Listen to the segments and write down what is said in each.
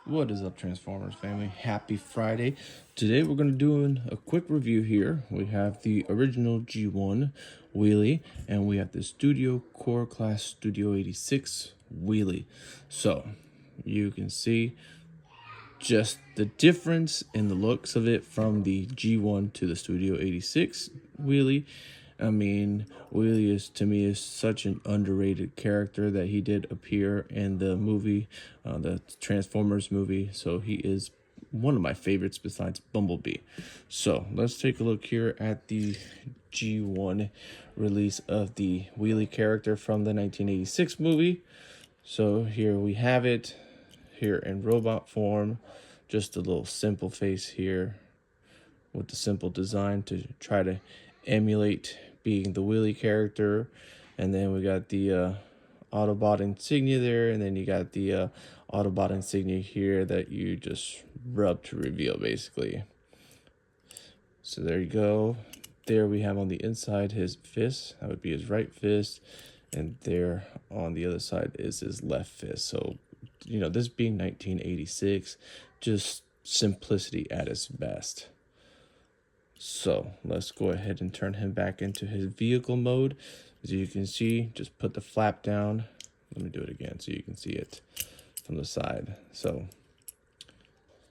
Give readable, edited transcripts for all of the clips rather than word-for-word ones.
What is up, Transformers family? Happy Friday. Today we're going to do a quick review here. We have the original G1 Wheelie, and we have the Studio Core Class Studio 86 Wheelie. So, you can see just the difference in the looks of it from the G1 to the Studio 86 Wheelie. I mean, Wheelie is, to me, is such an underrated character that he did appear in the movie, the Transformers movie. So he is one of my favorites besides Bumblebee. So let's take a look here at the G1 release of the Wheelie character from the 1986 movie. So here we have it here in robot form. Just a little simple face here with the simple design to try to emulate being the Wheelie character. And then we got the Autobot insignia there, and then you got the Autobot insignia here that you just rub to reveal, basically. So there you go. There we have on the inside his fist. That would be his right fist. And there on the other side is his left fist. So, you know, this being 1986, just simplicity at its best. So let's go ahead and turn him back into his vehicle mode. As you can see, just put the flap down. Let me do it again so you can see it from the side. So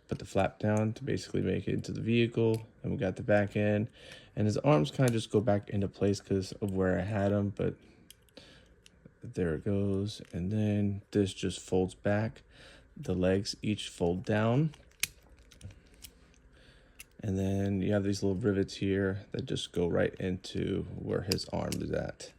put the flap down to basically make it into the vehicle. And we got the back end. And his arms kind of just go back into place because of where I had them. But there it goes. And then this just folds back. The legs each fold down. And then you have these little rivets here that just go right into where his arm is at.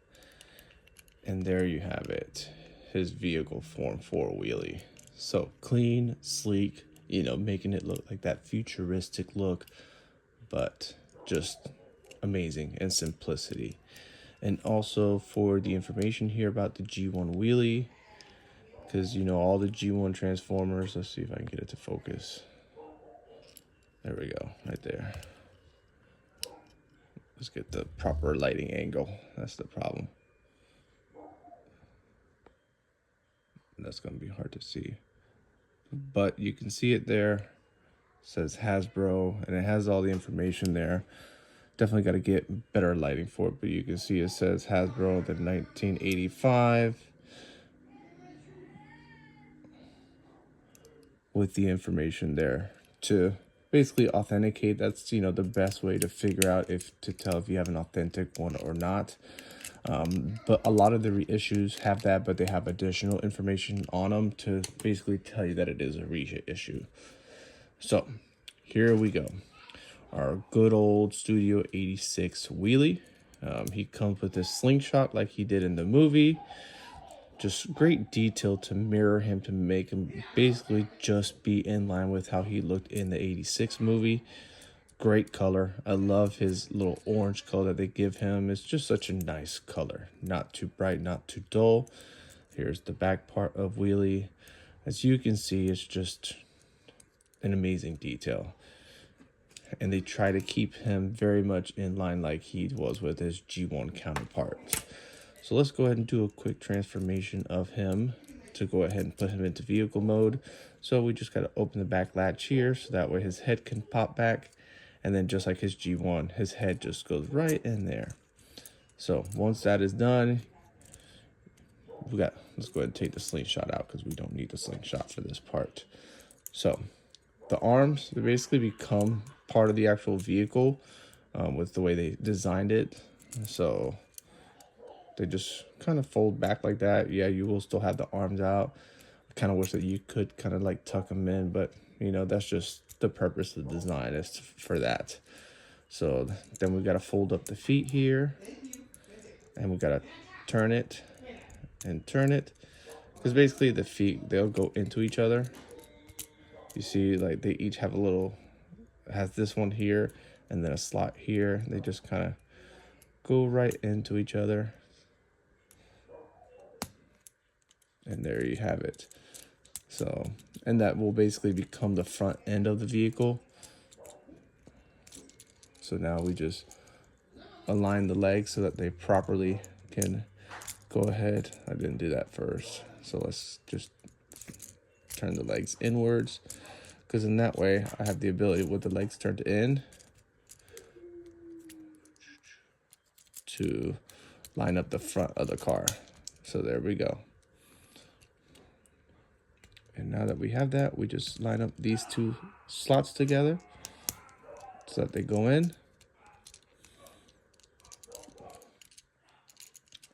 And there you have it, his vehicle form for Wheelie. So clean, sleek, you know, making it look like that futuristic look, but just amazing in simplicity. And also for the information here about the G1 Wheelie, because, you know, all the G1 Transformers, let's see if I can get it to focus. There we go, right there. Let's get the proper lighting angle. That's the problem. That's going to be hard to see. But you can see it there. It says Hasbro, and it has all the information there. Definitely got to get better lighting for it, but you can see it says Hasbro, the 1985. With the information there to basically authenticate. That's, you know, the best way to figure out to tell if you have an authentic one or not. But a lot of the reissues have that, but they have additional information on them to basically tell you that it is a reissue. So here we go. Our good old Studio 86 Wheelie. He comes with this slingshot like he did in the movie. Just great detail to mirror him, to make him basically just be in line with how he looked in the 86 movie. Great color. I love his little orange color that they give him. It's just such a nice color. Not too bright, not too dull. Here's the back part of Wheelie. As you can see, it's just an amazing detail. And they try to keep him very much in line like he was with his G1 counterparts. So let's go ahead and do a quick transformation of him to go ahead and put him into vehicle mode. So we just got to open the back latch here so that way his head can pop back. And then just like his G1, his head just goes right in there. So once that is done, let's go ahead and take the slingshot out because we don't need the slingshot for this part. So the arms, they basically become part of the actual vehicle with the way they designed it. So they just kind of fold back like that. Yeah, you will still have the arms out. I kind of wish that you could kind of like tuck them in, but you know, that's just the purpose of the design is for that. So then we got to fold up the feet here, and we got to turn it and turn it, because basically the feet, they'll go into each other. You see, like they each have a little, has this one here and then a slot here. They just kind of go right into each other. And there you have it. So, and that will basically become the front end of the vehicle. So now we just align the legs so that they properly can go ahead. I didn't do that first. So let's just turn the legs inwards, because in that way I have the ability with the legs turned in to line up the front of the car. So there we go. And now that we have that, we just line up these two slots together so that they go in.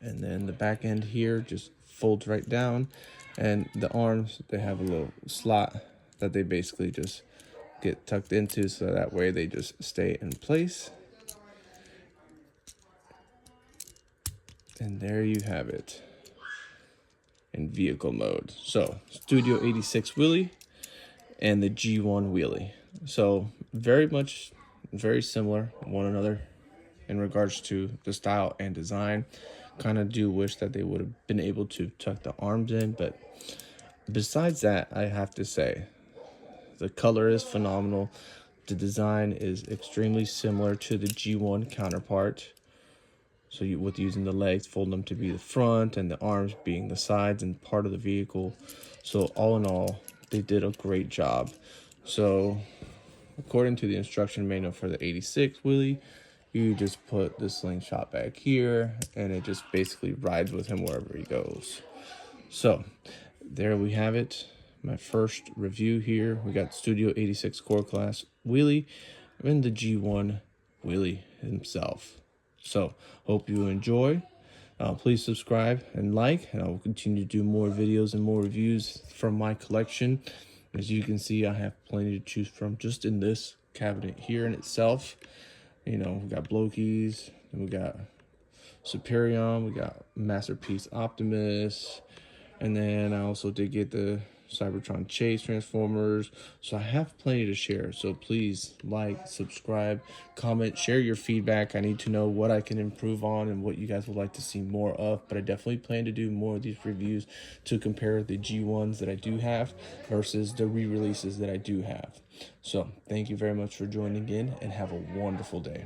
And then the back end here just folds right down. And the arms, they have a little slot that they basically just get tucked into, so that way they just stay in place. And there you have it in vehicle mode. So Studio 86 Wheelie and the G1 Wheelie. So very similar one another in regards to the style and design. Kind of do wish that they would have been able to tuck the arms in, but besides that, I have to say the color is phenomenal. The design is extremely similar to the G1 counterpart. So with using the legs, fold them to be the front and the arms being the sides and part of the vehicle. So all in all, they did a great job. So according to the instruction manual for the 86 Wheelie, you just put the slingshot back here and it just basically rides with him wherever he goes. So there we have it. My first review here. We got Studio 86 Core Class Wheelie and the G1 Wheelie himself. So hope you enjoy. Please subscribe and like, and I will continue to do more videos and more reviews from my collection. As you can see, I have plenty to choose from just in this cabinet here in itself. You know, we got Blokies, and we got Superion, we got Masterpiece Optimus, and then I also did get the Cybertron Chase Transformers. So I have plenty to share. So please like, subscribe, comment, share your feedback. I need to know what I can improve on and what you guys would like to see more of. But I definitely plan to do more of these reviews to compare the G1s that I do have versus the re-releases that I do have. So thank you very much for joining in and have a wonderful day.